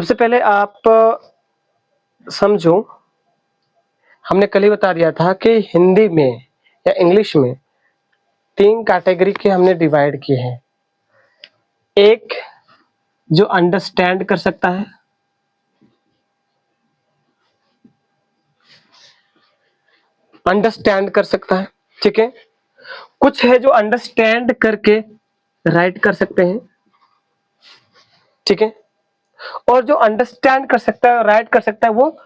सबसे पहले आप समझो, हमने कल ही बता दिया था कि हिंदी में या इंग्लिश में 3 कैटेगरी के हमने डिवाइड किए हैं। एक जो अंडरस्टैंड कर सकता है, अंडरस्टैंड कर सकता है, ठीक है। कुछ है जो अंडरस्टैंड करके राइट कर सकते हैं, ठीक है। और जो अंडरस्टैंड कर सकता है और राइट कर सकता है, वो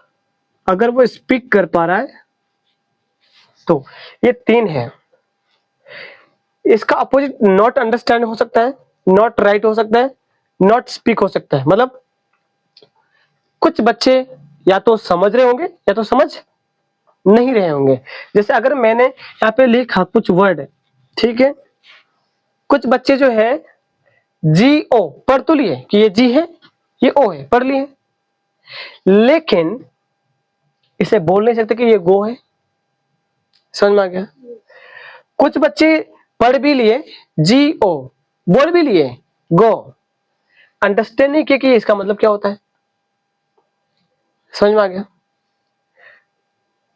अगर वो स्पीक कर पा रहा है तो ये 3 है। इसका अपोजिट नॉट अंडरस्टैंड हो सकता है, नॉट राइट हो सकता है, नॉट स्पीक हो सकता है। मतलब कुछ बच्चे या तो समझ रहे होंगे या तो समझ नहीं रहे होंगे। जैसे अगर मैंने यहाँ पे लिखा कुछ वर्ड, ठीक है, कुछ बच्चे जो है जी ओ पढ़ तो लिए कि ये जी है ये ओ है, पढ़ लिए, लेकिन इसे बोल नहीं सकते कि ये गो है। समझ में आ गया? कुछ बच्चे पढ़ भी लिए जी ओ, बोल भी लिए गो, अंडरस्टैंड नहीं किया कि इसका मतलब क्या होता है। समझ में आ गया?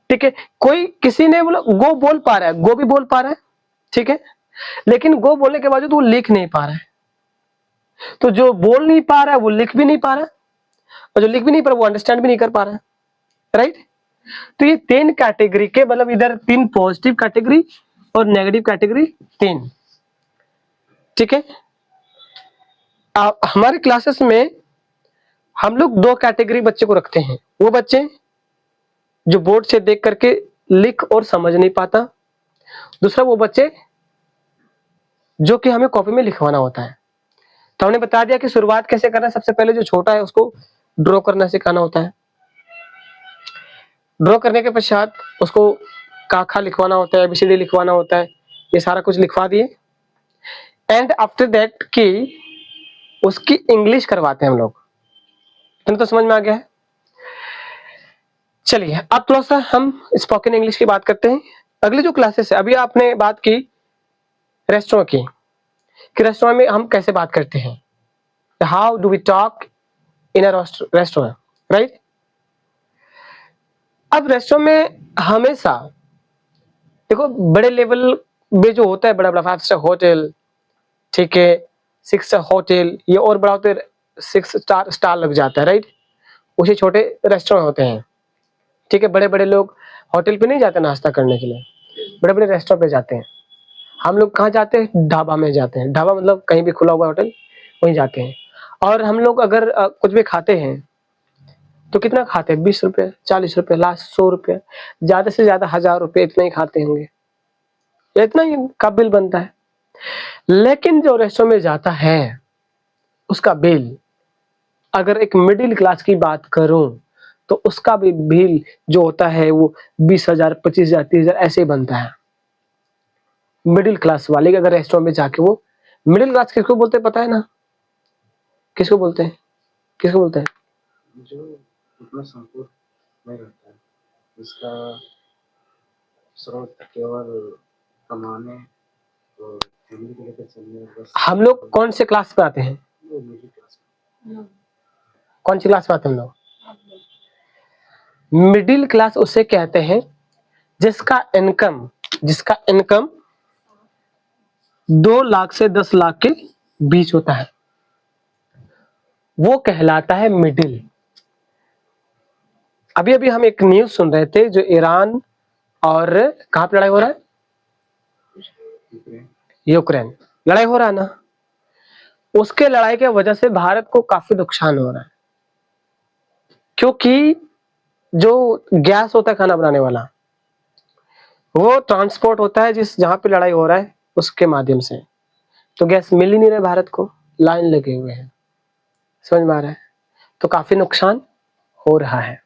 ठीक है। कोई किसी ने बोला गो बोल पा रहा है, गो भी बोल पा रहा है, ठीक है, लेकिन गो बोलने के बावजूद वो लिख नहीं पा रहा है। तो जो बोल नहीं पा रहा है वो लिख भी नहीं पा रहा है, और जो लिख भी नहीं पा रहा वो अंडरस्टैंड भी नहीं कर पा रहा है, राइट। तो ये 3 कैटेगरी के, मतलब इधर 3 पॉजिटिव कैटेगरी और नेगेटिव कैटेगरी 3, ठीक है। हमारे क्लासेस में हम लोग 2 कैटेगरी बच्चे को रखते हैं। वो बच्चे जो बोर्ड से देख करके लिख और समझ नहीं पाता, दूसरा वो बच्चे जो कि हमें कॉपी में लिखवाना होता है। तो हमने बता दिया कि शुरुआत कैसे करना है। सबसे पहले जो छोटा है उसको ड्रॉ करना सिखाना होता है। ड्रॉ करने के पश्चात उसको काखा लिखवाना होता है, एबीसीडी लिखवाना होता है, ये सारा कुछ लिखवा दिए। एंड आफ्टर दैट की उसकी इंग्लिश करवाते हैं हम लोग। इतना तो समझ में आ गया है। चलिए अब थोड़ा सा हम स्पोकन इंग्लिश की बात करते हैं। अगली जो क्लासेस है, अभी आपने बात की रेस्टोरेंट की, कि रेस्टोरेंट में हम कैसे बात करते हैं, how do we talk in a restaurant, right. अब रेस्टोरेंट में हमेशा देखो बड़े लेवल में जो होता है, बड़ा बड़ा 5 स्टार होटल, ठीक है, 6 स्टार होटल, ये और बड़ा होते 6 स्टार लग जाता है, राइट। उसी छोटे रेस्टोरेंट होते हैं, ठीक है। बड़े बड़े लोग होटल पे नहीं जाते नाश्ता करने के लिए, बड़े बड़े रेस्टोरेंट पे जाते हैं। हम लोग कहाँ जाते हैं? ढाबा में जाते हैं। ढाबा मतलब कहीं भी खुला हुआ होटल, वहीं जाते हैं। और हम लोग अगर कुछ भी खाते हैं तो कितना खाते हैं? 20 रुपये, 40 रुपये, लास्ट 100 रुपये, ज्यादा से ज्यादा 1000 रुपये, इतना ही खाते होंगे, इतना ही का बिल बनता है। लेकिन जो रेस्टोरेंट में जाता है उसका बिल, अगर एक मिडिल क्लास की बात करूं तो उसका भी बिल जो होता है वो 20,000, 25,000, 30,000 ऐसे ही बनता है। मिडिल क्लास वाले के अगर रेस्टोरेंट में जाके, वो मिडिल क्लास किसको बोलते हैं पता है ना? किसको बोलते हैं? किसको बोलते हैं? जो अपना संपूर्ण में रहता है, इसका स्रोत केवल कमाने और फैमिली को लेकर चलने, बस। हम लोग कौन से क्लास में आते हैं? मिडिल क्लास में। कौन सी क्लास में आते हैं हम लोग? मिडिल क्लास उसे कहते हैं जिसका इनकम 2 लाख से 10 लाख के बीच होता है, वो कहलाता है मिडिल। अभी अभी हम एक न्यूज सुन रहे थे, जो ईरान और कहां पे लड़ाई हो रहा है? यूक्रेन लड़ाई हो रहा है ना, उसके लड़ाई के वजह से भारत को काफी नुकसान हो रहा है। क्योंकि जो गैस होता है खाना बनाने वाला, वो ट्रांसपोर्ट होता है जहां पे लड़ाई हो रहा है उसके माध्यम से, तो गैस मिल ही नहीं रहा भारत को, लाइन लगे हुए हैं। समझ में आ रहा है? तो काफी नुकसान हो रहा है।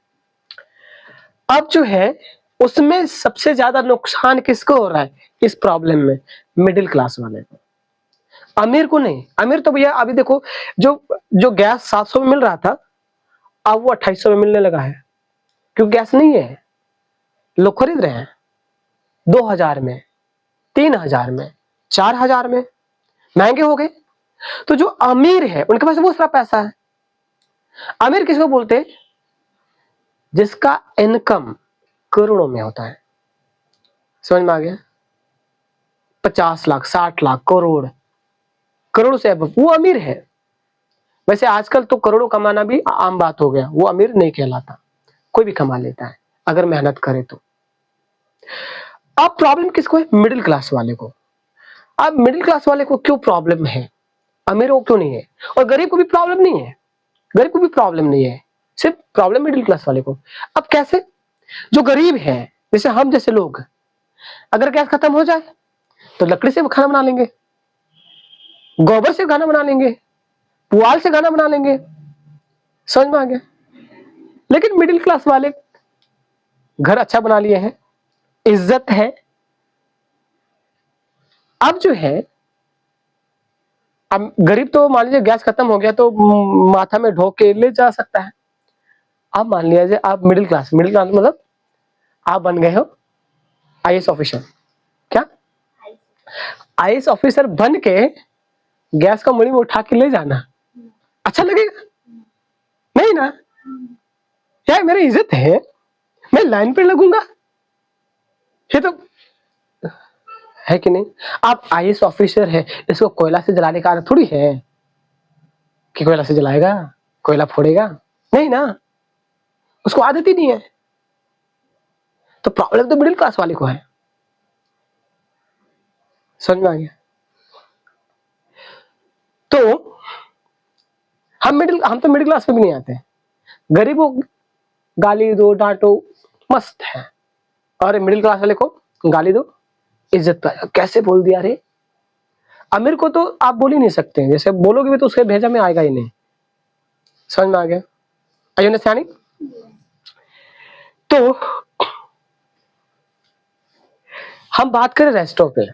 अब जो है उसमें सबसे ज्यादा नुकसान किसको हो रहा है इस प्रॉब्लम में? मिडिल क्लास वाले को, अमीर को नहीं। अमीर तो भैया अभी देखो, जो जो गैस 700 में मिल रहा था, अब वो 2800 में मिलने लगा है, क्योंकि गैस नहीं है, लोग खरीद रहे हैं 2000 में, 3000 में, 4000 में, महंगे हो गए। तो जो अमीर है उनके पास बहुत सारा पैसा है, अमीर किसको बोलते हैं? जिसका इनकम करोड़ों में होता है। समझ में आ गया? 50 लाख, 60 लाख, करोड़, करोड़ से अब वो अमीर है। वैसे आजकल तो करोड़ों कमाना भी आम बात हो गया, वो अमीर नहीं कहलाता, कोई भी कमा लेता है अगर मेहनत करे तो। अब प्रॉब्लम किसको है? मिडिल क्लास वाले को। अब मिडिल क्लास वाले को क्यों प्रॉब्लम है, अमीरों को क्यों नहीं है? और गरीब को भी प्रॉब्लम नहीं है, गरीब को भी प्रॉब्लम नहीं है, सिर्फ प्रॉब्लम मिडिल क्लास वाले को। अब कैसे? जो गरीब है, जैसे हम जैसे लोग, अगर गैस खत्म हो जाए तो लकड़ी से खाना बना लेंगे, गोबर से खाना बना लेंगे, पुआल से खाना बना लेंगे। समझ में आ गया? लेकिन मिडिल क्लास वाले घर अच्छा बना लिए हैं, इज्जत है। अब जो है, अब गरीब तो मान लीजिए गैस खत्म हो गया तो माथा में ढो के ले जा सकता है। अब मान लीजिए आप मिडिल क्लास मतलब आप बन गए हो आईएएस ऑफिसर। क्या? आईएएस ऑफिसर बन के गैस का मुड़ी में उठा के ले जाना अच्छा लगेगा? नहीं ना। यार मेरी इज्जत है, मैं लाइन पे लगूंगा, ये तो है कि नहीं? आप आईएएस ऑफिसर है, इसको कोयला से जलाने का आदत थोड़ी है कि कोयला से जलाएगा, कोयला फोड़ेगा, नहीं ना, उसको आदत ही नहीं है। तो प्रॉब्लम तो मिडिल क्लास वाले को है। समझ में आ गया? तो हम तो मिडिल क्लास में भी नहीं आते, गरीबों गाली दो, डांटो, मस्त है, और मिडिल क्लास वाले को गाली दो, इज्जत पाए। कैसे बोल दिया रे? अमीर को तो आप बोल ही नहीं सकते, जैसे बोलोगे भी तो उसके भेजा में आएगा ही नहीं। समझ में आ गया? Are you understanding? तो हम बात करें रेस्टों पे।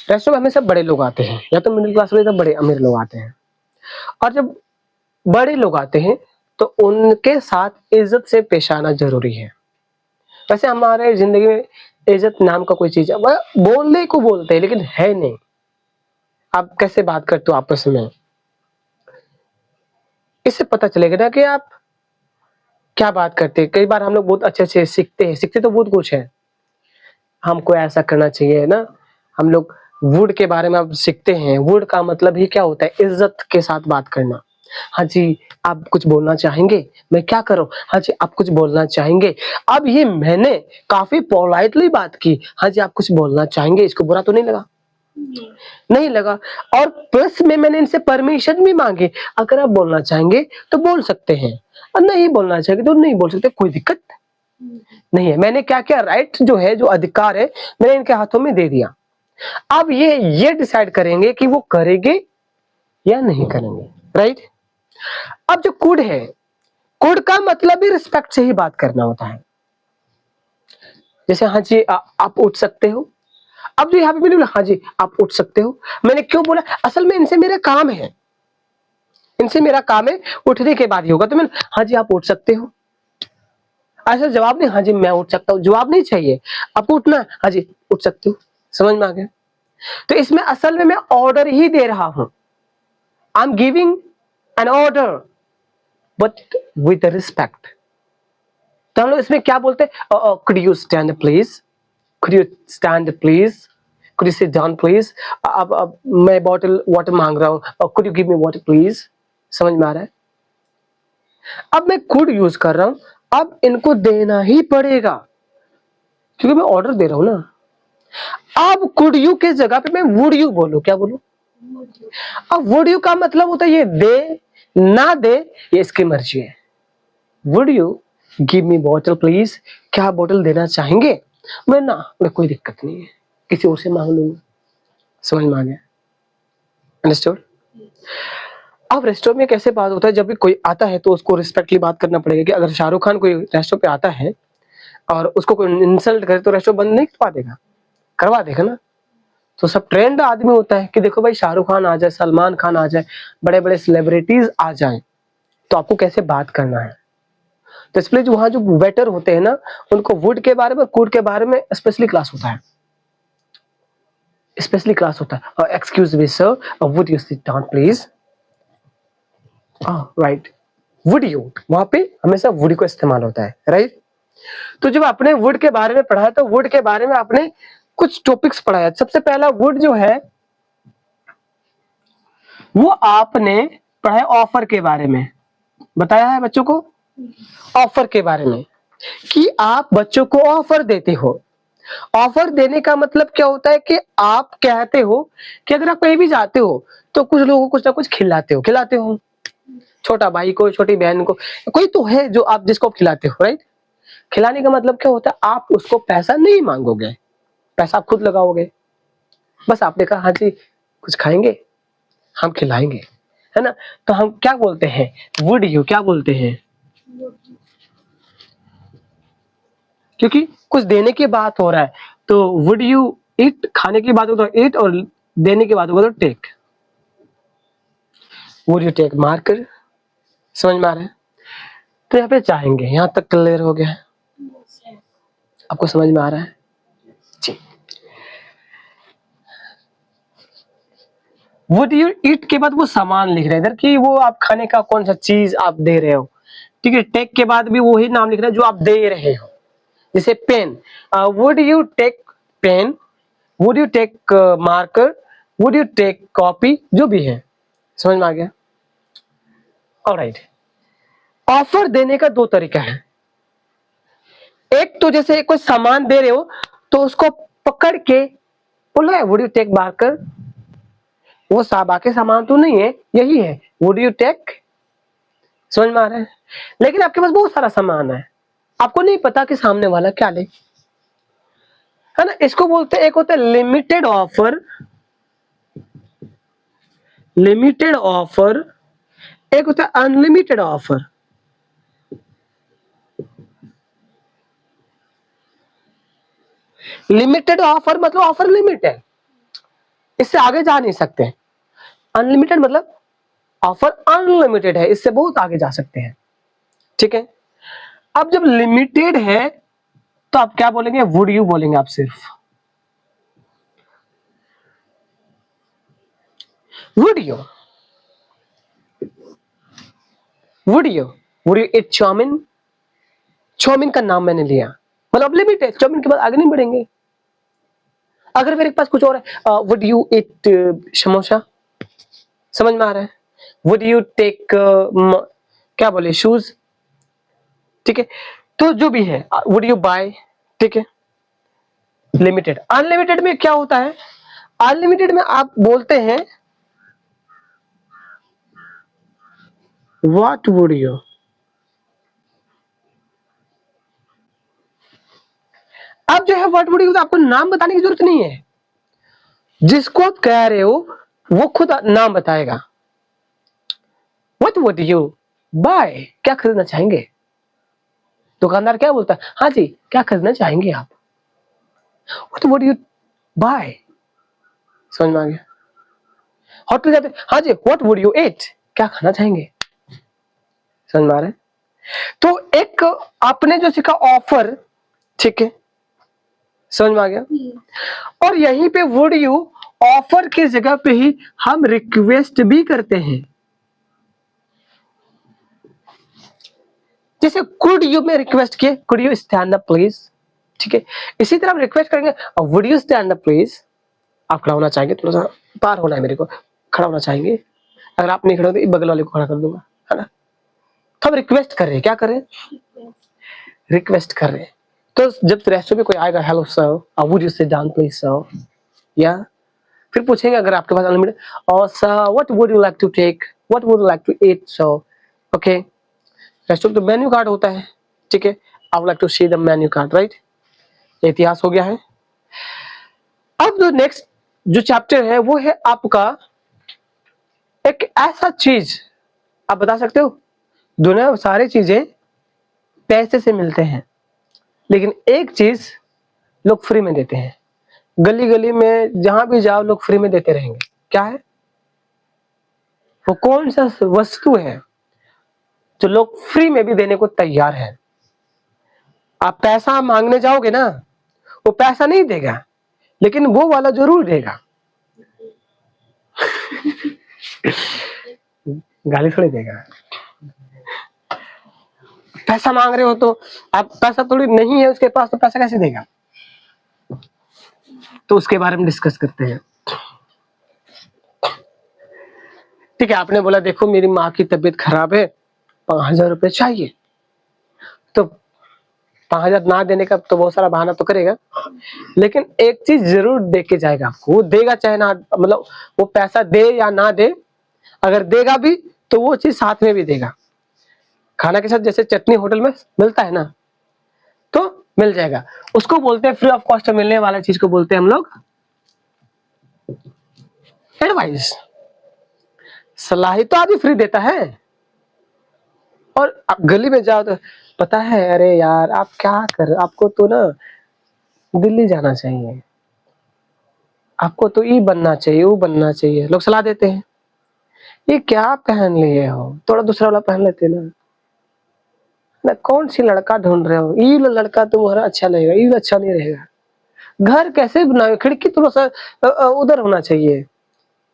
रेस्टों में हमेशा बड़े लोग आते हैं, या तो मिडिल क्लास वाले, तो बड़े अमीर लोग आते हैं। और जब बड़े लोग आते हैं तो उनके साथ इज्जत से पेश आना जरूरी है। वैसे हमारे जिंदगी में इज्जत नाम का कोई चीज है, वह बोलने को बोलते हैं लेकिन है नहीं। आप कैसे बात करते हो आपस में, इससे पता चलेगा ना कि आप क्या बात करते हैं। कई बार हम लोग बहुत अच्छे अच्छे सीखते तो बहुत कुछ है, हमको ऐसा करना चाहिए ना। हम लोग वुड के बारे में अब सीखते हैं। वुड का मतलब ही क्या होता है? इज्जत के साथ बात करना। हाँ जी, आप कुछ बोलना चाहेंगे? मैं क्या करूं? हाँ जी, आप कुछ बोलना चाहेंगे? अब ये मैंने काफी पोलाइटली बात की, हाँ जी आप कुछ बोलना चाहेंगे, इसको बुरा तो नहीं लगा? नहीं लगा। और प्लस में मैंने इनसे परमिशन भी मांगी, अगर आप बोलना चाहेंगे तो बोल सकते हैं, और नहीं बोलना चाहेंगे तो नहीं बोल सकते, कोई दिक्कत नहीं है। मैंने क्या क्या राइट जो है, जो अधिकार है, मैंने इनके हाथों में दे दिया। अब ये डिसाइड करेंगे कि वो करेंगे या नहीं करेंगे, राइट? अब जो कुड है, कुड का मतलब भी रिस्पेक्ट से ही बात करना होता है। जैसे हाँ जी आप उठ सकते हो। अब जो यहाँ पे मैंने बोला हाँ जी आप उठ सकते हो, मैंने क्यों बोला? असल में इनसे मेरा काम है, इनसे मेरा काम है, उठने के बाद ही होगा। तो मैंने हाँ जी आप उठ सकते हो, ऐसा जवाब नहीं हाँ जी मैं उठ सकता हूँ, जवाब नहीं चाहिए, आपको उठना है, हाँ जी उठ सकते हो। समझ में आ गया? तो इसमें असल में मैं ऑर्डर ही दे रहा हूं, I am giving an order but with respect. तो हम लोग इसमें क्या बोलते हैं? Could you stand please, could you stand please, could you sit down please. अब मैं बॉटल वाटर मांग रहा हूं, could you give me water please. समझ में आ रहा है? अब मैं कुड यूज कर रहा हूं, अब इनको देना ही पड़ेगा क्योंकि मैं ऑर्डर दे रहा हूं ना। अब कुड यू के जगह पे मैं वुड यू बोलूं, क्या बोलूं? अब वुड यू का मतलब होता है ये दे ना दे, ये इसकी मर्जी है। Would you give me bottle please, क्या आप बोतल देना चाहेंगे? मैं ना, मैं कोई दिक्कत नहीं है, किसी और से मांग लूंगा। समझ में आ गया? अंडरस्टूड? अब रेस्टोरेंट में कैसे बात होता है, जब भी कोई आता है तो उसको रिस्पेक्टली बात करना पड़ेगा। कि अगर शाहरुख खान कोई रेस्टोरेंट पे आता है और उसको कोई इंसल्ट करे तो रेस्टोरेंट बंद नहीं करवा देगा, करवा देगा ना। तो सब ट्रेंड आदमी होता है कि देखो भाई शाहरुख खान आ जाए, सलमान खान आ जाए, बड़े बड़े सेलिब्रिटीज आ जाए, तो आपको कैसे बात करना है। तो इसलिए जो वहां जो वेटर होते हैं ना, उनको वुड के बारे में, कुड के बारे में स्पेशली क्लास होता है, स्पेशली क्लास होता है। Excuse me sir, would you sit down please. Right, would you, वहां पे हमेशा वुड को इस्तेमाल होता है, राइट। तो जब आपने वुड के बारे में पढ़ा तो वुड के बारे में आपने कुछ टॉपिक्स पढ़ाया। सबसे पहला वुड जो है वो आपने पढ़ा ऑफर के बारे में, बताया है बच्चों को ऑफर के बारे में कि आप बच्चों को ऑफर देते हो। ऑफर देने का मतलब क्या होता है कि आप कहते हो कि अगर आप कहीं भी जाते हो तो कुछ लोगों को कुछ ना कुछ खिलाते हो, छोटा भाई को, छोटी बहन को, कोई तो है जो आप जिसको आप खिलाते हो, राइट। खिलाने का मतलब क्या होता है, आप उसको पैसा नहीं मांगोगे, पैसा आप खुद लगाओगे। बस आपने कहा हाँ जी कुछ खाएंगे, हम खिलाएंगे, है ना। तो हम क्या बोलते हैं, वुड यू, क्या बोलते हैं, क्योंकि कुछ देने की बात हो रहा है तो वुड यू ईट, खाने की बात हो तो ईट, और देने की बात हो तो take. Would you take marker, समझ में आ रहा है। तो यहाँ पे चाहेंगे, यहाँ तक क्लियर हो गया है, आपको समझ में आ रहा है जी। वुड यू ईट के बाद वो सामान लिख रहे हैं इधर कि वो आप खाने का कौन सा चीज आप दे रहे हो, ठीक है। टेक के बाद भी वही नाम लिख रहे हैं जो आप दे रहे हो, जैसे pen, would you take pen, would you take marker, would you take copy, जो भी है, समझ में आ गया। ऑलराइट, ऑफर देने का दो तरीका है। एक तो जैसे कोई सामान दे रहे हो तो उसको पकड़ के बोला है वुड यू टेक मार्कर, वो बाकी सामान तो नहीं है, यही है वुड यू टेक, समझ में आ रहा है। लेकिन आपके पास बहुत सारा सामान है, आपको नहीं पता कि सामने वाला क्या ले, है ना। इसको बोलते हैं, एक होता है लिमिटेड ऑफर, लिमिटेड ऑफर, एक होता है अनलिमिटेड ऑफर। लिमिटेड ऑफर मतलब ऑफर लिमिट है, इससे आगे जा नहीं सकते। अनलिमिटेड मतलब ऑफर अनलिमिटेड है, इससे बहुत आगे जा सकते हैं, ठीक है। अब जब लिमिटेड है तो आप क्या बोलेंगे, वुड यू बोलेंगे आप सिर्फ, would you, would you, would you eat chowmein, chowmein का नाम मैंने लिया, मतलब लिमिट है, चाउमीन के बाद आगे नहीं बढ़ेंगे। अगर मेरे पास कुछ और है, वुड यू ईट समोसा, समझ में आ रहा है। वुड यू टेक क्या बोले शूज, ठीक है। तो जो भी है, वुड यू बाय, ठीक है। लिमिटेड। अनलिमिटेड में क्या होता है, अनलिमिटेड में आप बोलते हैं व्हाट वुड यू, अब जो है व्हाट वुड यू आपको नाम बताने की जरूरत नहीं है, जिसको आप कह रहे हो वो खुद नाम बताएगा। व्हाट वुड यू बाय, क्या खरीदना चाहेंगे, दुकानदार क्या बोलता है, हाँ जी क्या खरीदना चाहेंगे आप, व्हाट वुड यू बाय, समझ में आ गया। होटल जाते, हाँ जी व्हाट वुड यू ईट, क्या खाना चाहेंगे, समझ में आ रहा है। तो एक आपने जो सीखा ऑफर, ठीक है, समझ में आ गया। और यहीं पे वुड यू ऑफर की जगह पे ही हम रिक्वेस्ट भी करते हैं, जैसे कुड यू में रिक्वेस्ट किए, could you stand up please, ठीक है। इसी तरह हम रिक्वेस्ट करेंगे, would you stand up please, आप खड़ा होना चाहेंगे, थोड़ा सा पार होना है मेरे को, खड़ा होना चाहेंगे, अगर आप नहीं खड़े हो तो बगल वाले को खड़ा कर दूंगा, है ना। तो हम रिक्वेस्ट कर रहे हैं, क्या कर रहे हैं, रिक्वेस्ट कर रहे हैं। तो जब रेस्टोरेंट में कोई आएगा, hello sir would you sit down please sir, या फिर पूछेंगे अगर आपके पास अनलिमिटेड, और sir what would you like to take, what would you like to eat, so okay. Restaurant तो मेन्यू कार्ड होता है, ठीक है, I would like to see the menu card, right. इतिहास हो गया है। अब जो नेक्स्ट जो चैप्टर है वो है आपका एक ऐसा चीज, आप बता सकते हो दुनिया में सारी चीजें पैसे से मिलते हैं, लेकिन एक चीज लोग फ्री में देते हैं, गली गली में जहां भी जाओ लोग फ्री में देते रहेंगे, क्या है वो, कौन सा वस्तु है जो लोग फ्री में भी देने को तैयार है। आप पैसा मांगने जाओगे ना, वो पैसा नहीं देगा, लेकिन वो वाला जरूर देगा गाली थोड़ी देगा, पैसा मांग रहे हो तो आप पैसा थोड़ी नहीं है उसके पास तो पैसा कैसे देगा। तो उसके बारे में डिस्कस करते हैं। ठीक है, आपने बोला देखो मेरी माँ की तबीयत खराब है, 5,000 रुपये चाहिए, तो 5,000 ना देने का तो बहुत सारा बहाना तो करेगा, लेकिन एक चीज जरूर दे के जाएगा आपको, वो देगा चाहे ना, मतलब वो पैसा दे या ना दे, अगर देगा भी तो वो चीज साथ में भी देगा। खाना के साथ जैसे चटनी होटल में मिलता है ना, तो मिल जाएगा, उसको बोलते हैं फ्री ऑफ कॉस्ट मिलने वाला चीज को बोलते हैं हम लोग एडवाइस। सलाह ही तो आदमी फ्री देता है। और आप गली में जाओ तो पता है, अरे यार आप क्या कर, आपको तो ना दिल्ली जाना चाहिए, आपको तो ये बनना चाहिए वो बनना चाहिए, लोग सलाह देते हैं। ये क्या पहन लिए हो, थोड़ा दूसरा वाला पहन लेते ना, कौन सी लड़का ढूंढ रहे हो, ये लड़का तुम्हारा अच्छा लगेगा, ये अच्छा नहीं रहेगा, घर कैसे बनाओ, खिड़की थोड़ा सा उधर होना चाहिए,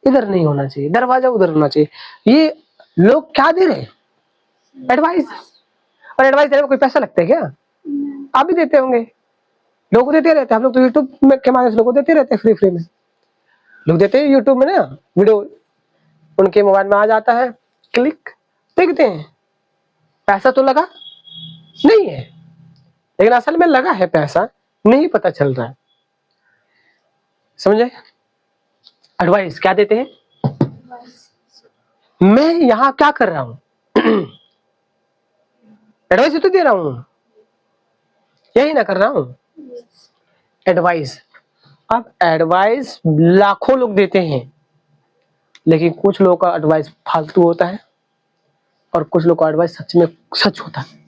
इधर नहीं होना चाहिए, दरवाजा उधर होना चाहिए। ये लोग क्या दे रहे हैं, एडवाइस। और एडवाइस देने में कोई पैसा लगता है क्या? आप भी देते होंगे, लोग देते रहते हैं, हम लोग तो यूट्यूब में के माध्यम से लोगों को देते रहते हैं, फ्री में लोग देते हैं यूट्यूब में ना, वीडियो उनके मोबाइल में आ जाता है, क्लिक देखते हैं, पैसा तो लगा नहीं है, लेकिन असल में लगा है पैसा, नहीं पता चल रहा है, समझे। एडवाइस क्या देते हैं, मैं यहां क्या कर रहा हूं एडवाइस तो दे रहा हूं, यही ना कर रहा हूं, एडवाइस। अब एडवाइस लाखों लोग देते हैं, लेकिन कुछ लोगों का एडवाइस फालतू होता है और कुछ लोगों का एडवाइस सच में सच होता है।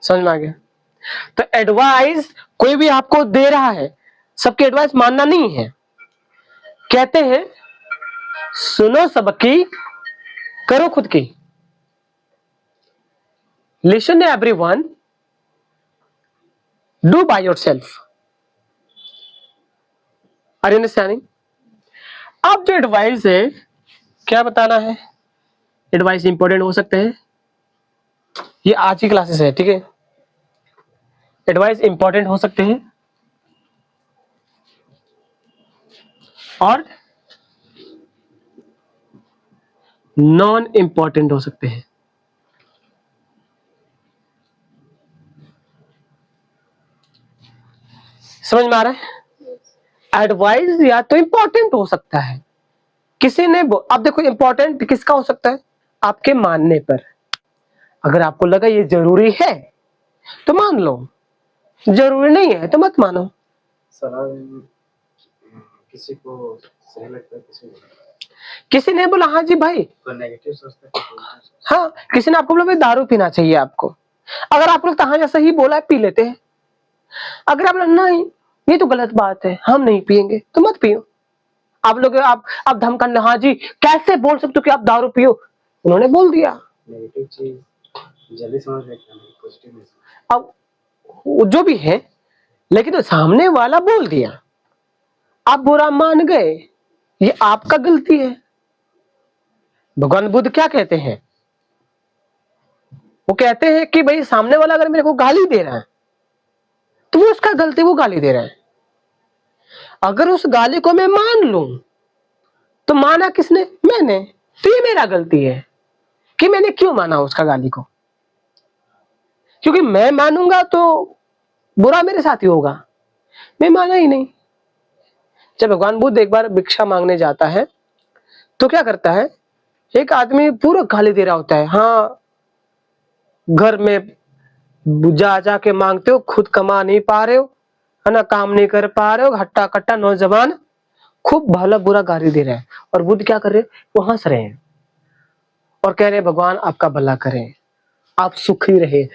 समझ में आ गया। तो एडवाइस कोई भी आपको दे रहा है, सबकी एडवाइस मानना नहीं है। कहते हैं सुनो सबकी करो खुद की, listen everyone do by yourself. Are you understanding. अब जो एडवाइस है क्या बताना है, एडवाइस इंपॉर्टेंट हो सकते हैं, ये आज की क्लासेस है, ठीक है। एडवाइस इंपॉर्टेंट हो सकते हैं और नॉन इंपॉर्टेंट हो सकते हैं। समझ में आ रहा है। एडवाइस या तो इंपॉर्टेंट हो सकता है, किसी ने अब देखो इंपॉर्टेंट किसका हो सकता है, आपके मानने पर। अगर आपको लगा ये जरूरी है तो मान लो, जरूरी नहीं है तो मत मानो। सलाह किसी को सही लगता है, किसी ने बोला हाँ जी भाई, तो नेगेटिव सोचता है, हाँ किसी ने आपको बोला भाई दारू पीना चाहिए आपको, अगर आपको लगता हाँ जैसा ही बोला है पी लेते हैं, अगर आप बोला नहीं ये तो गलत बात है हम नहीं पिएंगे तो मत पियो। आप लोग आप धमकाने लगे, हाँ जी कैसे बोल सकते हो कि आप दारू पियो, उन्होंने बोल दिया। नेगेटिव चीज जल्दी समझ लेते हैं, पॉजिटिव नहीं। अब जो भी है, लेकिन तो सामने वाला बोल दिया, आप बुरा मान गए, ये आपका गलती है। भगवान बुद्ध क्या कहते हैं, वो कहते हैं कि भाई सामने वाला अगर मेरे को गाली दे रहा है तो वो उसका गलती, वो गाली दे रहा है। अगर उस गाली को मैं मान लूं तो माना किसने, मैंने, तो ये मेरा गलती है कि मैंने क्यों माना उसका गाली को, क्योंकि मैं मानूंगा तो बुरा मेरे साथ ही होगा, मैं माना ही नहीं। जब भगवान बुद्ध एक बार भिक्षा मांगने जाता है तो क्या करता है, एक आदमी पूरा गाली दे रहा होता है, हाँ घर में जा जा के मांगते हो, खुद कमा नहीं पा रहे हो, है ना, काम नहीं कर पा रहे हो, हट्टा कट्टा नौजवान, खूब भला बुरा गाली दे रहा है। और बुद्ध क्या कर रहे हैं, वो हंस रहे हैं और कह रहे हैं भगवान आपका भला करें, आप सुखी रहे,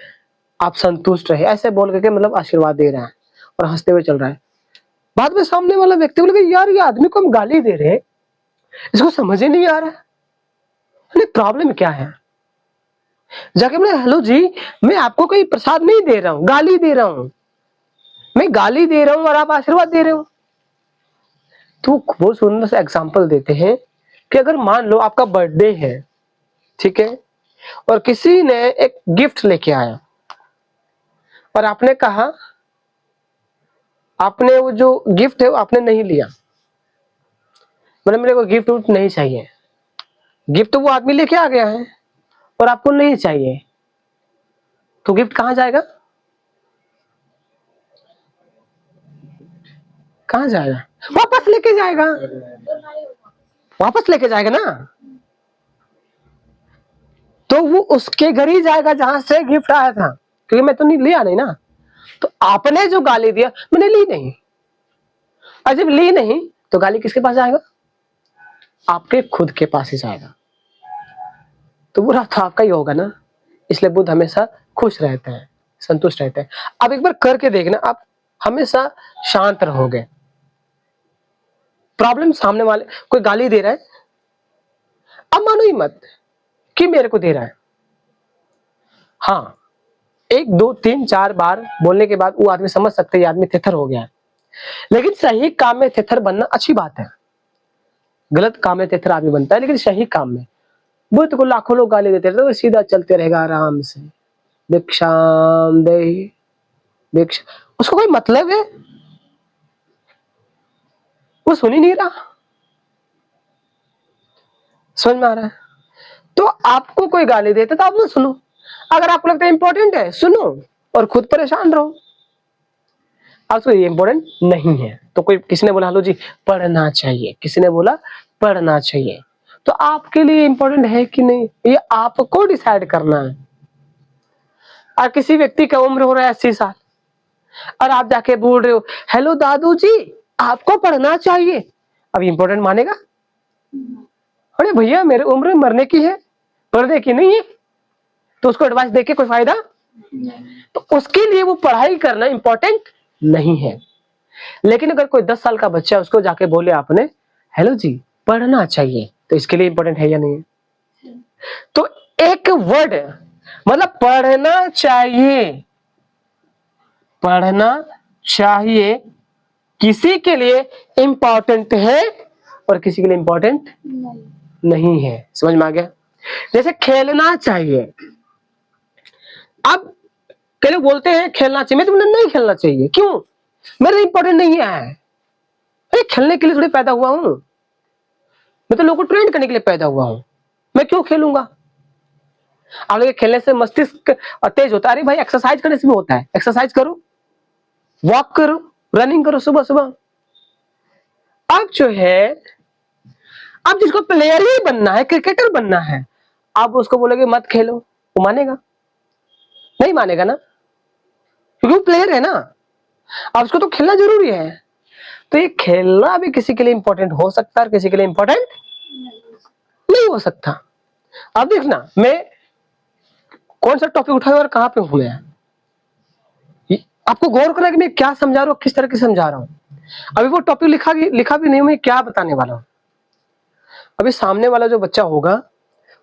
आप संतुष्ट रहे, ऐसे बोल करके मतलब आशीर्वाद दे रहा है और हंसते हुए चल रहा है। बाद में सामने वाला व्यक्ति बोले यार ये आदमी को हम गाली दे रहे हैं, इसको समझ ही नहीं आ रहा, प्रॉब्लम क्या है। जाके बोले हेलो जी मैं आपको कोई प्रसाद नहीं दे रहा हूं, गाली दे रहा हूं, मैं गाली दे रहा हूं और आप आशीर्वाद दे रहे हो। तो बहुत सुंदर सा एग्जांपल देते हैं कि अगर मान लो आपका बर्थडे है, ठीक है, और किसी ने एक गिफ्ट लेके आया, और आपने कहा, आपने वो जो गिफ्ट है वो आपने नहीं लिया, मतलब मेरे को गिफ्ट उफ्ट नहीं चाहिए, गिफ्ट वो आदमी लेके आ गया है और आपको नहीं चाहिए, तो गिफ्ट कहाँ जाएगा? कहाँ जाएगा? वापस लेके जाएगा, वापस लेके जाएगा ना, तो वो उसके घर ही जाएगा जहां से गिफ्ट आया था, क्योंकि मैं तो नहीं लिया नहीं ना। तो आपने जो गाली दिया मैंने ली नहीं, और जब ली नहीं तो गाली किसके पास जाएगा? आपके खुद के पास ही जाएगा। तो बुरा तो आपका ही होगा ना। इसलिए बुद्ध हमेशा खुश रहते हैं, संतुष्ट रहते हैं। अब एक बार करके देखना, आप हमेशा शांत रहोगे। प्रॉब्लम सामने वाले कोई गाली दे रहा है, अब मानो ही मत कि मेरे को दे रहा है। हाँ, 1 2 3 4 बार बोलने के बाद वो आदमी समझ सकते हैं ये आदमी थिथर हो गया है। लेकिन सही काम में थिथर बनना अच्छी बात है, गलत काम में थिथर आदमी बनता है, लेकिन सही काम में। बुद्ध को लाखों लोग गाली देते रहते, वो सीधा चलते रहेगा आराम से, भिक्षाम देहि भिक्षा, उसको कोई मतलब है? वो सुन ही नहीं रहा। समझ में आ रहा है? तो आपको कोई गाली देता तो आप ना सुनो, अगर आपको लगता है इंपॉर्टेंट है सुनो और खुद परेशान रहो। आपको ये इंपॉर्टेंट नहीं है तो कोई किसी ने बोला हेलो जी पढ़ना चाहिए, किसी ने बोला पढ़ना चाहिए, तो आपके लिए इंपॉर्टेंट है कि नहीं ये आपको डिसाइड करना है। और किसी व्यक्ति का उम्र हो रहा है 80 साल और आप जाके बोल रहे हो हेलो दादू जी आपको पढ़ना चाहिए, अब इंपॉर्टेंट मानेगा? अरे भैया मेरी उम्र मरने की है, पढ़ने की नहीं है, तो उसको एडवाइस देके कोई फायदा? तो उसके लिए वो पढ़ाई करना इंपॉर्टेंट नहीं है। लेकिन अगर कोई 10 साल का बच्चा है उसको जाके बोले आपने हेलो जी पढ़ना चाहिए, तो इसके लिए इंपॉर्टेंट है या नहीं है? तो एक वर्ड मतलब पढ़ना चाहिए, पढ़ना चाहिए किसी के लिए इंपॉर्टेंट है और किसी के लिए इंपॉर्टेंट नहीं है। समझ में आ गया? जैसे खेलना चाहिए, अब कई लोग बोलते हैं खेलना चाहिए, मैं तुमने नहीं खेलना चाहिए, क्यों? मेरे लिए इंपॉर्टेंट नहीं है। अरे खेलने के लिए थोड़ी पैदा हुआ हूं, मैं तो लोगों को ट्रेन करने के लिए पैदा हुआ हूं, मैं क्यों खेलूंगा? आप लोग खेलने से मस्तिष्क तेज होता है, अरे भाई एक्सरसाइज करने से भी होता है, एक्सरसाइज करो, वॉक करो, रनिंग करो सुबह सुबह। अब जो है, अब जिसको प्लेयर ही बनना है, क्रिकेटर बनना है, आप उसको बोलोगे मत खेलो, वो मानेगा? नहीं मानेगा ना, क्योंकि वो प्लेयर है ना, अब उसको तो खेलना जरूरी है। तो ये खेलना भी किसी के लिए इंपॉर्टेंट हो सकता है और किसी के लिए इंपॉर्टेंट नहीं हो सकता। अब देखना मैं कौन सा टॉपिक उठाया और कहां पे हूं मैं, आपको गौर करना कि मैं क्या समझा रहा हूं, किस तरह की समझा रहा हूं। अभी वो टॉपिक लिखा भी नहीं, मैं क्या बताने वाला हूं। अभी सामने वाला जो बच्चा होगा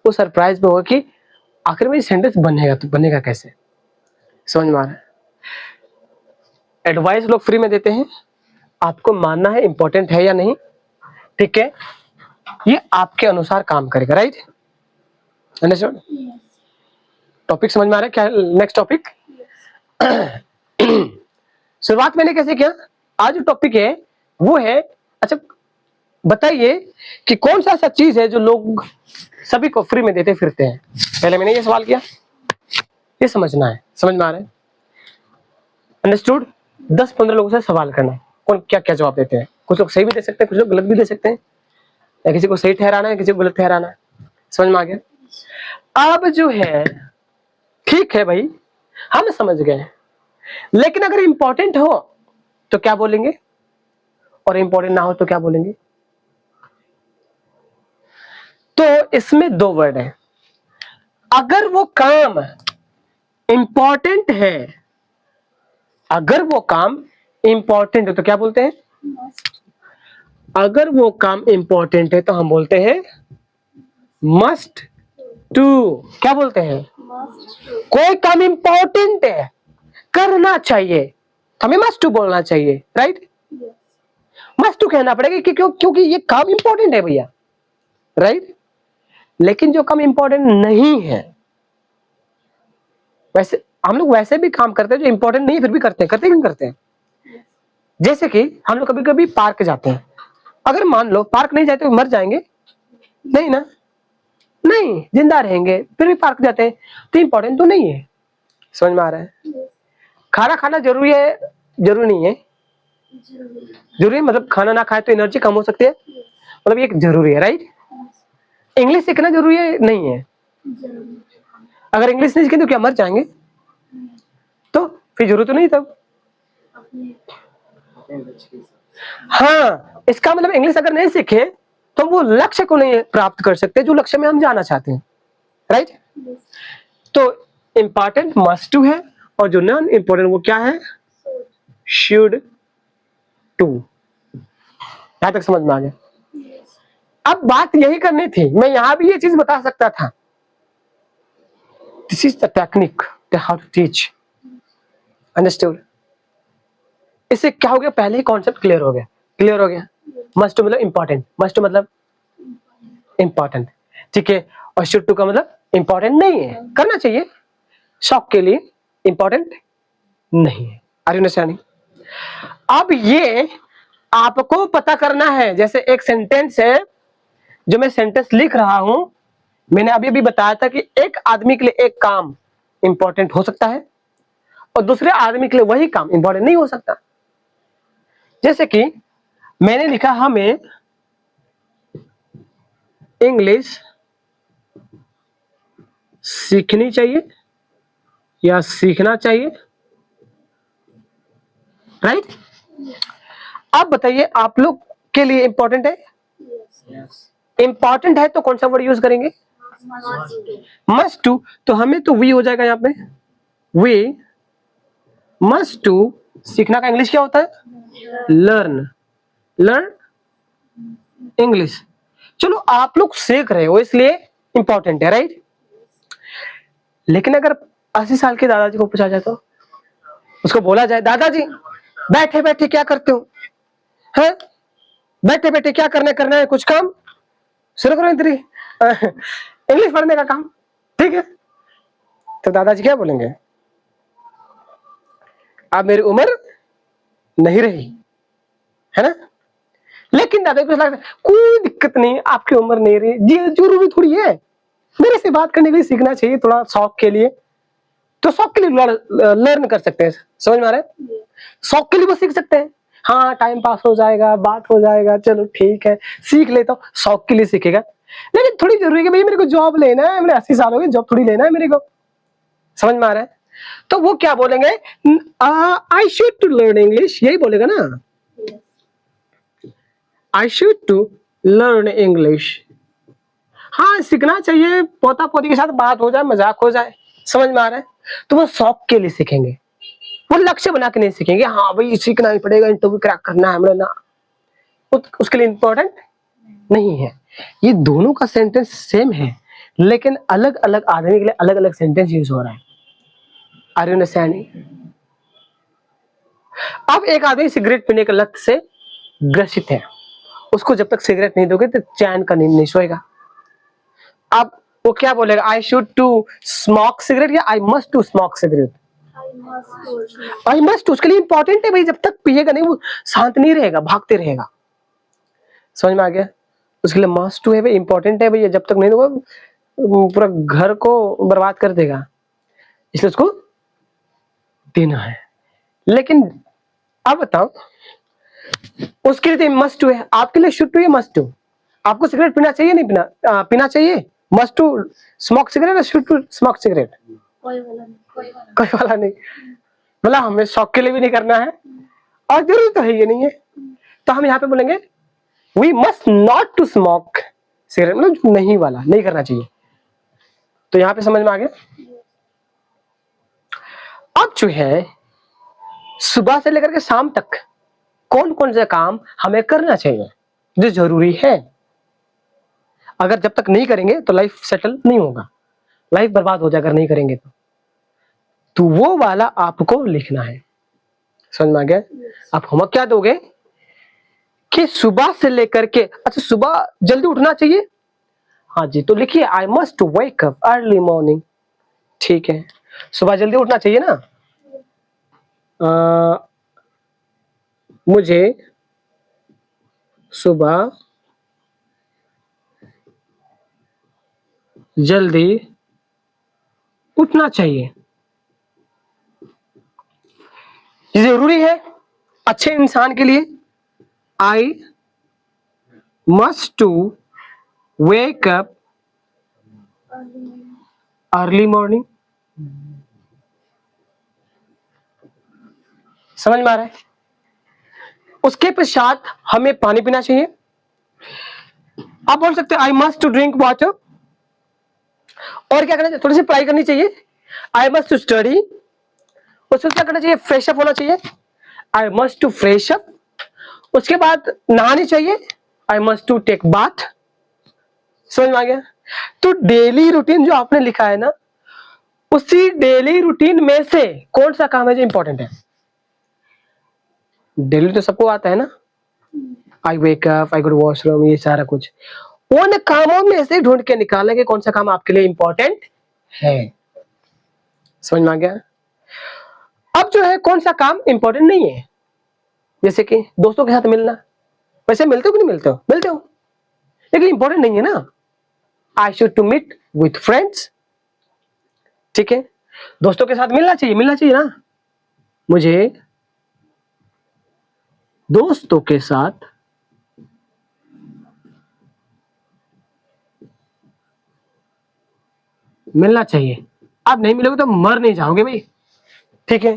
वो सरप्राइज में होगा कि आखिर में ये सेंटेंस बनेगा तो बनेगा कैसे। समझ में आ रहा है? एडवाइस लोग फ्री में देते हैं, आपको मानना है इंपॉर्टेंट है या नहीं, ठीक है, ये आपके अनुसार काम करेगा। राइट? अंडरस्टूड? टॉपिक समझ में आ रहा है क्या? नेक्स्ट टॉपिक शुरुआत मैंने कैसे किया, आज जो टॉपिक है वो है, अच्छा बताइए कि कौन सा ऐसा चीज है जो लोग सभी को फ्री में देते फिरते हैं। पहले मैंने ये सवाल किया, ये समझना है। समझ में आ रहा है? अंडरस्टूड? 10-15 लोगों से सवाल करना, कौन क्या क्या जवाब देते हैं। कुछ लोग सही भी दे सकते हैं, कुछ लोग गलत भी दे सकते हैं, या किसी को सही ठहराना है, किसी को गलत ठहराना है। समझ में आ गया? अब जो है ठीक है भाई, हम समझ गए, लेकिन अगर इंपॉर्टेंट हो तो क्या बोलेंगे और इंपॉर्टेंट ना हो तो क्या बोलेंगे? तो इसमें 2 वर्ड है। अगर वो काम इंपॉर्टेंट है, अगर वो काम इंपॉर्टेंट है तो क्या बोलते हैं? अगर वो काम इंपॉर्टेंट है तो हम बोलते हैं मस्ट टू। क्या बोलते हैं? कोई काम इंपॉर्टेंट है, करना चाहिए, हमें मस्ट टू बोलना चाहिए। राइट? मस्ट टू कहना पड़ेगा कि क्योंकि ये काम इंपॉर्टेंट है भैया। राइट? लेकिन जो काम इंपॉर्टेंट नहीं है, वैसे हम लोग वैसे भी काम करते हैं जो इंपॉर्टेंट नहीं है फिर भी करते हैं, करते हैं कि नहीं करते हैं? जैसे कि हम लोग कभी कभी पार्क जाते हैं, अगर मान लो पार्क नहीं जाते तो मर जाएंगे? नहीं ना, नहीं, जिंदा रहेंगे, फिर भी पार्क जाते हैं, तो इंपॉर्टेंट तो नहीं है। समझ में आ रहा है? खाना खाना जरूरी है, जरूरी नहीं है? जरूरी है, मतलब खाना ना खाए तो एनर्जी कम हो सकती है, मतलब ये जरूरी है, राइट? इंग्लिश सीखना जरूरी है, नहीं है? अगर इंग्लिश नहीं सीखे तो क्या मर जाएंगे? तो फिर जरूरत तो नहीं तब। अपने लक्ष्य के हिसाब हाँ, इसका मतलब इंग्लिश अगर नहीं सीखे तो वो लक्ष्य को नहीं प्राप्त कर सकते जो लक्ष्य में हम जाना चाहते हैं, राइट? तो इंपॉर्टेंट मस्ट टू है और जो नॉन इंपॉर्टेंट वो क्या है? Should to. यहां तक समझ में आ गया? अब बात यही करनी थी, मैं यहां भी ये चीज बता सकता था। This is the technique how to teach, understood? इससे क्या हो गया, पहले ही कॉन्सेप्ट क्लियर हो गया, क्लियर हो गया। मस्ट टू मतलब इंपॉर्टेंट, मस्ट टू मतलब इंपॉर्टेंट, ठीक है? और शुड टू का मतलब इंपॉर्टेंट नहीं है, करना चाहिए, शौक के लिए, इंपॉर्टेंट नहीं है। Are you understanding? अब ये आपको पता करना है, जैसे एक सेंटेंस है जो मैं सेंटेंस लिख रहा हूं, मैंने अभी भी बताया था कि एक आदमी के लिए एक काम इंपॉर्टेंट हो सकता है और दूसरे आदमी के लिए वही काम इंपॉर्टेंट नहीं हो सकता। जैसे कि मैंने लिखा हमें इंग्लिश सीखनी चाहिए या सीखना चाहिए, राइट? अब बताइए आप लोग के लिए इंपॉर्टेंट है? इंपॉर्टेंट है तो कौन सा वर्ड यूज करेंगे? Must to. तो हमें तो वी हो जाएगा यहाँ पे, वी मस्ट टू। सीखना का इंग्लिश क्या होता है? Learn, learn English. चलो आप लोग सीख रहे हो इसलिए इंपॉर्टेंट है, राइट? लेकिन अगर 80 साल के दादाजी को पूछा जाए तो उसको बोला जाए, दादाजी बैठे बैठे क्या करते हो? हैं? बैठे बैठे क्या करना है, कुछ काम शुरू करो इंद्री इंग्लिश पढ़ने का काम, ठीक है? तो दादाजी क्या बोलेंगे? अब मेरी उम्र नहीं रही है ना, लेकिन दादा को लगता है कोई दिक्कत नहीं, आपकी उम्र नहीं रही, जी जरूरी थोड़ी है, मेरे से बात करने के लिए सीखना चाहिए थोड़ा शौक के लिए, तो शौक के लिए लर्न कर सकते हैं। समझ में आ रहा है? शौक के लिए वो सीख सकते हैं, हाँ टाइम पास हो जाएगा, बात हो जाएगा, चलो ठीक है सीख लेता हूँ, शौक के लिए सीखेगा। लेकिन थोड़ी जरूरी है भैया, मेरे को जॉब लेना है, मेरे 80 साल हो गए, जॉब थोड़ी लेना है मेरे को। समझ में आ रहा है? तो वो क्या बोलेंगे? I should to learn English, यही बोलेगा ना, I should to learn English. हाँ सीखना चाहिए, पोता पोती के साथ बात हो जाए, मजाक हो जाए। समझ में आ रहा है? तो वो शौक के लिए सीखेंगे, वो लक्ष्य बना के नहीं सीखेंगे, हाँ भाई सीखना ही पड़ेगा, इंटरव्यू क्रैक करना है हमें ना, उसके लिए इंपॉर्टेंट नहीं है। ये दोनों का सेंटेंस सेम है लेकिन अलग अलग आदमी के लिए अलग अलग सेंटेंस यूज हो रहा है। Are you understanding? अब एक आदमी सिगरेट पीने के लत से ग्रसित है, उसको जब तक सिगरेट नहीं दोगे तो चैन का नींद नहीं सोएगा। अब वो क्या बोलेगा? I should to smoke cigarette या I must to smoke cigarette? I must. उसके लिए इंपॉर्टेंट है भाई, जब तक पिएगा नहीं वो शांत नहीं रहेगा, भागते रहेगा। समझ में आ गया? उसके लिए मस्ट टू है भाई, इंपॉर्टेंट है भाई, जब तक नहीं वो पूरा घर को बर्बाद कर देगा, इसलिए उसको देना है। लेकिन अब बताओ उसके लिए मस्ट टू है, आपके लिए शुड टू है मस्ट टू? आपको सिगरेट पीना चाहिए नहीं पीना चाहिए? मस्ट टू स्मोक सिगरेट या शुड टू स्मोक सिगरेट? कोई वाला नहीं, मतलब हमें शौक के लिए भी नहीं करना है और जरूरी तो है ये नहीं है, तो हम यहाँ पे बोलेंगे we must not to smoke cigarette, मतलब नहीं वाला, नहीं करना चाहिए। तो यहाँ पे समझ में आ गया? अब जो है सुबह से लेकर के शाम तक कौन कौन से काम हमें करना चाहिए जो जरूरी है, अगर जब तक नहीं करेंगे तो लाइफ सेटल नहीं होगा, लाइफ बर्बाद हो जाएगा, नहीं करेंगे तो वो वाला आपको लिखना है। समझ में आ गया? आप होमवर्क क्या दोगे कि सुबह से लेकर के, अच्छा सुबह जल्दी उठना चाहिए, हाँ जी, तो लिखिए I must wake up early morning, ठीक है? सुबह जल्दी उठना चाहिए ना। मुझे सुबह जल्दी उठना चाहिए। ये जरूरी है अच्छे इंसान के लिए। I must to wake up early morning. समझ में आ रहा है? उसके पश्चात हमें पानी पीना चाहिए। आप बोल सकते हैं I must to drink water. और क्या करना चाहिए? थोड़ी सी पढ़ाई करनी चाहिए। I must to study. उसमें क्या करना चाहिए? फ्रेश अप होना चाहिए। I must to fresh up. उसके बाद नहानी चाहिए। I must to take bath. समझ में आ गया? तो डेली रूटीन जो आपने लिखा है ना, उसी डेली रूटीन में से कौन सा काम है जो इंपॉर्टेंट है? डेली तो सबको आता है ना, I wake up, I go to washroom, ये सारा कुछ। उन कामों में से ढूंढ के निकालना कि कौन सा काम आपके लिए इंपॉर्टेंट है। समझ में आ गया? अब जो है कौन सा काम इंपॉर्टेंट नहीं है, जैसे कि दोस्तों के साथ मिलना। वैसे मिलते हो कि नहीं मिलते हो? मिलते हो, लेकिन इंपॉर्टेंट नहीं है ना। I should to meet with friends. ठीक है, दोस्तों के साथ मिलना चाहिए ना। मुझे दोस्तों के साथ मिलना चाहिए। आप नहीं मिलोगे तो मर नहीं जाओगे भाई। ठीक है,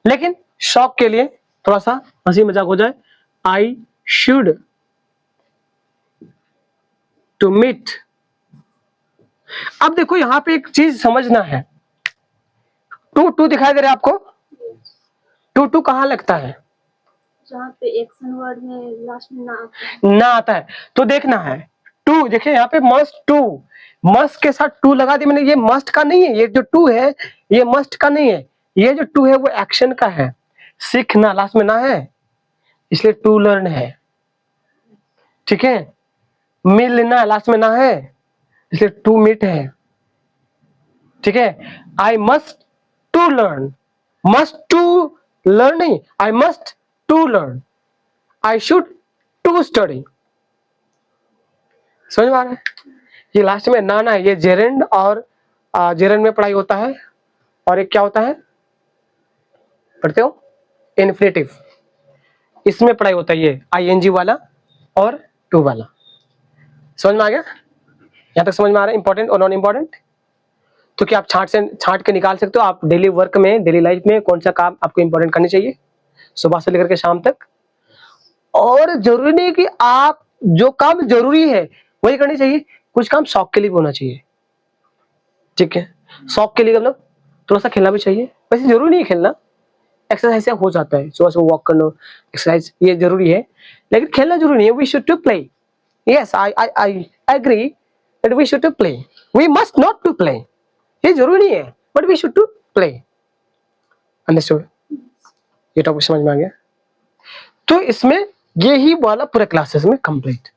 लेकिन शौक के लिए थोड़ा सा हंसी मजाक हो जाए। I should to meet. अब देखो यहां पे एक चीज समझना है। टू टू दिखाई दे रहा है आपको? टू टू कहां लगता है? जहाँ पे एक्शन वर्ड में लास्ट में ना आता है तो देखना है। टू देखिए यहाँ पे मस्ट टू, मस्ट के साथ टू लगा दी मैंने। ये मस्ट का नहीं है, ये जो टू है ये मस्ट का नहीं है। ये जो टू है वो एक्शन का है। सीखना लास्ट में ना है, इसलिए टू लर्न है। ठीक है, मिलना लास्ट में ना है, इसलिए टू मीट है। ठीक है, I must to learn, must to learn नहीं, I must to learn, I should to study. समझ में आ रहा है? ये लास्ट में ना है, ये जेरेंड और जेरेंड में पढ़ाई होता है। और एक क्या होता है पढ़ते हो? इन्फ्लेटिव, इसमें पढ़ाई होता है ये आईएनजी वाला और टू वाला। समझ में आ गया? यहां तक समझ में आ रहा है इंपॉर्टेंट और नॉन इंपॉर्टेंट? तो क्या आप छांट के निकाल सकते हो आप डेली वर्क में, डेली लाइफ में कौन सा काम आपको इंपॉर्टेंट करनी चाहिए सुबह से लेकर के शाम तक। और जरूरी नहीं कि आप जो काम जरूरी है वही करनी चाहिए, कुछ काम शौक के लिए भी होना चाहिए। ठीक है, शौक के लिए मतलब थोड़ा सा खेलना भी चाहिए। वैसे जरूरी नहीं है खेलना, एक्सरसाइज से हो जाता है। सुबह सुबह वॉक करना, एक्सरसाइज ये जरूरी है, लेकिन खेलना जरूरी नहीं है। We should to play. Yes, I agree that we should to play. We must not to play, ये जरूरी नहीं है, but we should to play. Understood? ये टॉपिक समझ में आ गया? तो इसमें ये ही वाला पूरा क्लासेस में कंप्लीट।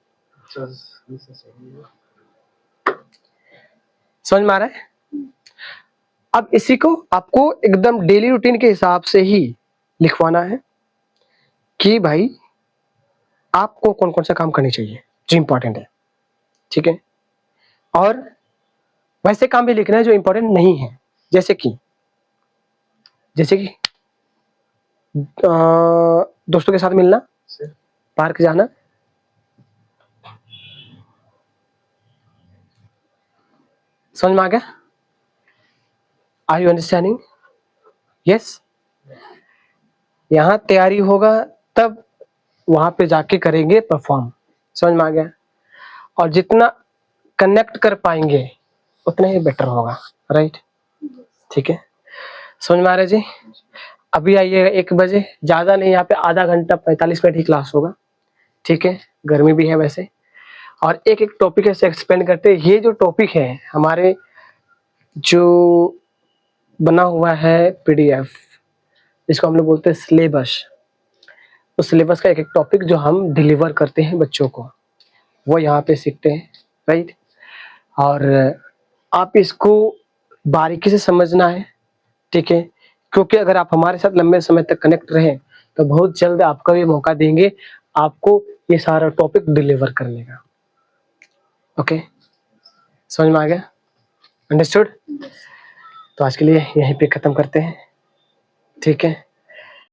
समझ में आ रहा है? अब इसी को आपको एकदम डेली रूटीन के हिसाब से ही लिखवाना है कि भाई आपको कौन कौन सा काम करनी चाहिए जो इंपॉर्टेंट है। ठीक है, और वैसे काम भी लिखना है जो इंपॉर्टेंट नहीं है, जैसे कि दोस्तों के साथ मिलना, पार्क जाना, समझ में आ गया? Are you understanding? यस। यहाँ तैयारी होगा तब वहां पे जाके करेंगे परफॉर्म। समझ में आ गया? और जितना कनेक्ट कर पाएंगे उतना ही बेटर होगा। राइट? ठीक है, समझ में आ रहा है जी? अभी आइएगा 1 बजे, ज्यादा नहीं, यहाँ पे आधा घंटा 45 मिनट ही क्लास होगा। ठीक है, गर्मी भी है वैसे, और एक एक टॉपिक ऐसे एक्सप्लेन करते हैं। ये जो टॉपिक है हमारे जो बना हुआ है पीडीएफ, जिसको हम लोग बोलते हैं सिलेबस, उस सिलेबस का एक एक टॉपिक जो हम डिलीवर करते हैं बच्चों को, वो यहाँ पे सीखते हैं। राइट? और आप इसको बारीकी से समझना है, ठीक है, क्योंकि अगर आप हमारे साथ लंबे समय तक कनेक्ट रहें तो बहुत जल्द आपको ये मौका देंगे आपको ये सारा टॉपिक डिलीवर करने का। ओके, समझ में आ गया? अंडरस्टूड? तो आज के लिए यहीं पे खत्म करते हैं, ठीक है।